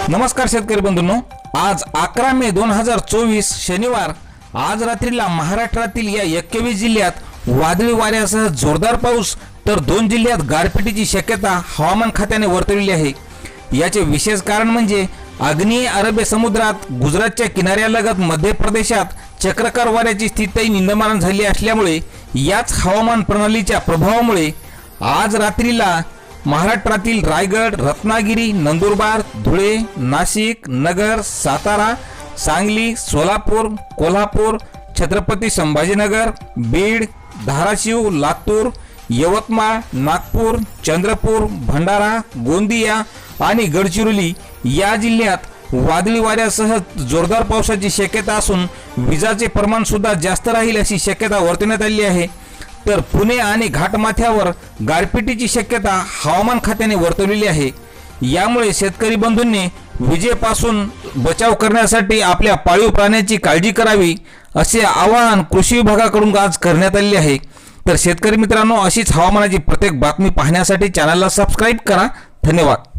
नमस्कार शेतकरी बंधूंनो, आज 11 मे 2024 शनिवार आज रात्रीला महाराष्ट्रातील या 21 जिल्ह्यात वादळी वाऱ्यासह जोरदार पाऊस तर 2 जिल्ह्यात गारपिटीची शक्यता हवामान खात्याने वर्तवली आहे। याचे विशेष कारण म्हणजे आग्नेय अरब समुद्रात गुजरातच्या किनाऱ्यालगत मध्य प्रदेशात चक्रकार वाऱ्याची स्थिती निर्माण झाली असल्यामुळे याच हवामान प्रणालीच्या प्रभावामुळे आज रात्रीला महाराष्ट्रातील रायगड, रत्नागिरी, नंदुरबार, धुळे, नाशिक, नगर, सातारा, सांगली, सोलापूर, कोल्हापूर, छत्रपती संभाजीनगर, बीड, धाराशिव, लातूर, यवतमाळ, नागपूर, चंद्रपूर, भंडारा, गोंदिया आणि गडचिरोली या जिल्ह्यात वादळी वाऱ्यासह जोरदार पावसाची शक्यता असून विजाचे प्रमाण सुद्धा जास्त राहील अशी शक्यता वर्तवण्यात आली आहे। तर पुणे आणि घाटमाथ्यावर गारपिटीची शक्यता हवामान खात्याने वर्तवलेली आहे। यामुळे शेतकरी बंधूंनी विजेपासून बचाव करण्यासाठी आपल्या पाळीव प्राण्याची काळजी करावी असे आवाहन कृषी विभागाकडून आज करण्यात आले आहे। तर शेतकरी मित्रांनो, अशीच हवामानाची प्रत्येक बातमी पाहण्यासाठी चॅनलला सबस्क्राइब करा। धन्यवाद।